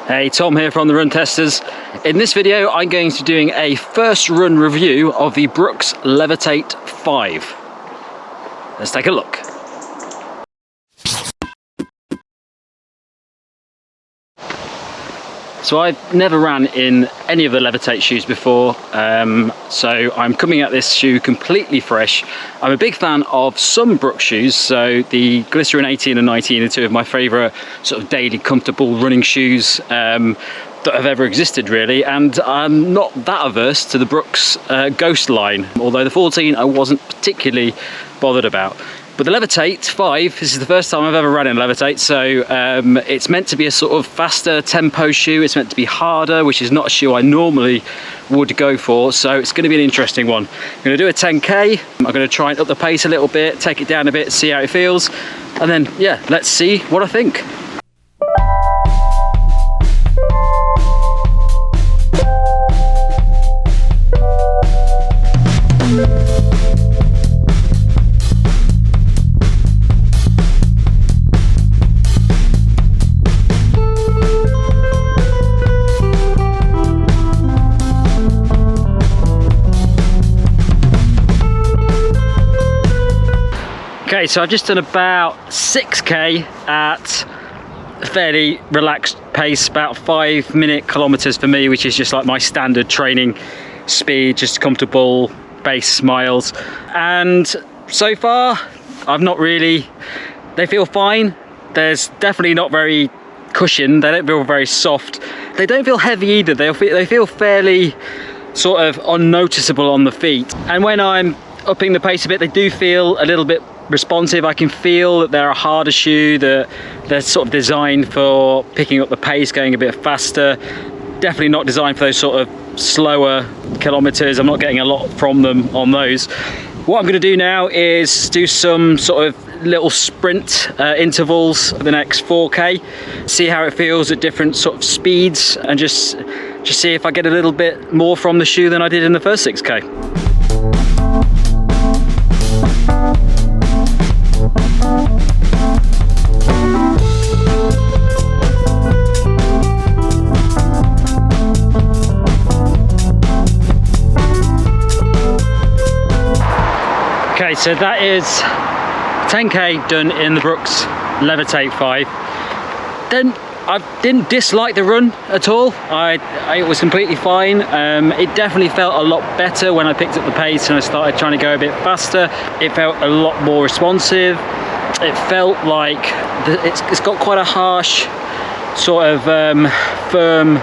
Hey, Tom here from the Run Testers. In this video I'm going to be doing a first run review of the Brooks Levitate 5. Let's take a look. So I've never ran in any of the Levitate shoes before, so I'm coming at this shoe completely fresh. I'm a big fan of some Brooks shoes, so the Glycerin 18 and 19 are two of my favourite sort of daily comfortable running shoes that have ever existed really, and I'm not that averse to the Brooks Ghost line, although the 14 I wasn't particularly bothered about. But the Levitate 5, this is the first time I've ever run in Levitate, so it's meant to be a sort of faster tempo shoe. It's meant to be harder, which is not a shoe I normally would go for, so it's going to be an interesting one. I'm going to do a 10k, I'm going to try and up the pace a little bit, take it down a bit, see how it feels, and then yeah, let's see what I think. Okay, so I've just done about 6k at a fairly relaxed pace, about 5-minute kilometers for me, which is just like my standard training speed, just comfortable base miles. And so far, I've not really, they feel fine. There's definitely not very cushioned, they don't feel very soft. They don't feel heavy either, they feel fairly sort of unnoticeable on the feet. And when I'm upping the pace a bit, they do feel a little bit responsive. I can feel that they're a harder shoe, that they're sort of designed for picking up the pace, going a bit faster. Definitely not designed for those sort of slower kilometers. I'm not getting a lot from them on those. What I'm going to do now is do some sort of little sprint intervals for the next 4k, see how it feels at different sort of speeds, and just see if I get a little bit more from the shoe than I did in the first 6k. Okay, so that is 10k done in the Brooks Levitate 5. Then I didn't dislike the run at all. It was completely fine. It definitely felt a lot better when I picked up the pace and I started trying to go a bit faster. It felt a lot more responsive. It felt like it's got quite a harsh sort of firm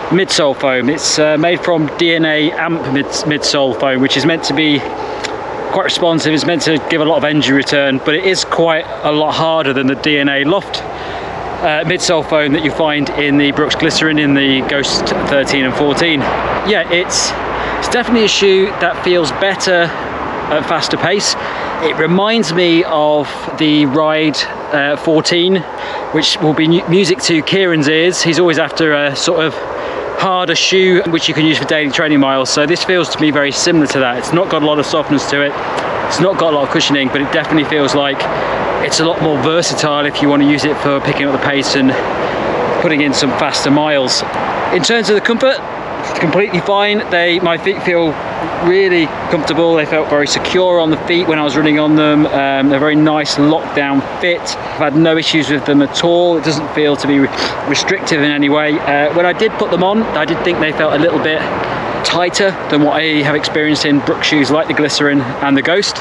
midsole foam. It's made from DNA midsole foam, which is meant to be quite responsive. It's meant to give a lot of energy return, but it is quite a lot harder than the DNA Loft midsole foam that you find in the Brooks Glycerin in the Ghost 13 and 14. Yeah, it's definitely a shoe that feels better at faster pace. It reminds me of the Ride 14, which will be music to Kieran's ears. He's always after a sort of harder shoe which you can use for daily training miles, so this feels to me very similar to that. It's not got a lot of softness to it, it's not got a lot of cushioning, but it definitely feels like it's a lot more versatile if you want to use it for picking up the pace and putting in some faster miles. In terms of the comfort, it's completely fine. My feet feel really comfortable. They felt very secure on the feet when I was running on them. They're very nice lockdown fit. I've had no issues with them at all. It doesn't feel to be restrictive in any way. When I did put them on, I did think they felt a little bit tighter than what I have experienced in Brooks shoes like the Glycerin and the Ghost.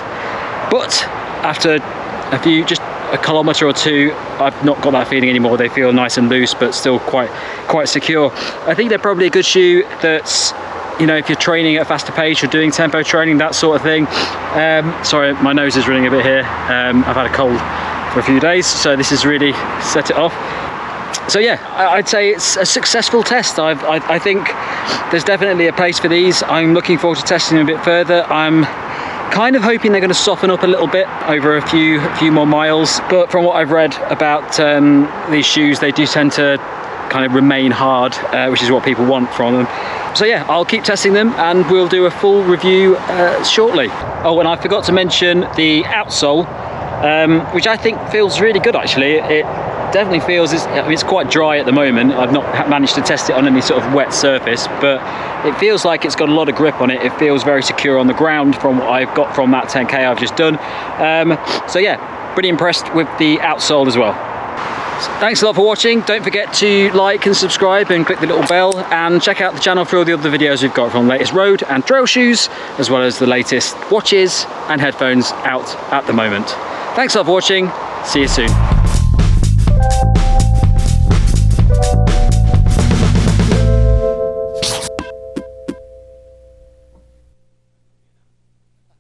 But after just a kilometre or two, I've not got that feeling anymore. They feel nice and loose, but still quite secure. I think they're probably a good shoe that's, you know, if you're training at a faster pace, you're doing tempo training, that sort of thing. Sorry, my nose is running a bit here. I've had a cold for a few days, so this has really set it off. So yeah, I'd say it's a successful test. I think there's definitely a place for these. I'm looking forward to testing them a bit further. I'm kind of hoping they're going to soften up a little bit over a few more miles, but from what I've read about these shoes, they do tend to kind of remain hard, which is what people want from them. So yeah, I'll keep testing them and we'll do a full review shortly. Oh, and I forgot to mention the outsole, which I think feels really good actually. definitely feels, I mean, it's quite dry at the moment. I've not managed to test it on any sort of wet surface, but it feels like it's got a lot of grip on it. It feels very secure on the ground from what I've got from that 10K I've just done. So yeah, pretty impressed with the Outsole as well. So thanks a lot for watching. Don't forget to like and subscribe and click the little bell, and check out the channel for all the other videos we've got from the latest road and trail shoes, as well as the latest watches and headphones out at the moment. Thanks a lot for watching. See you soon.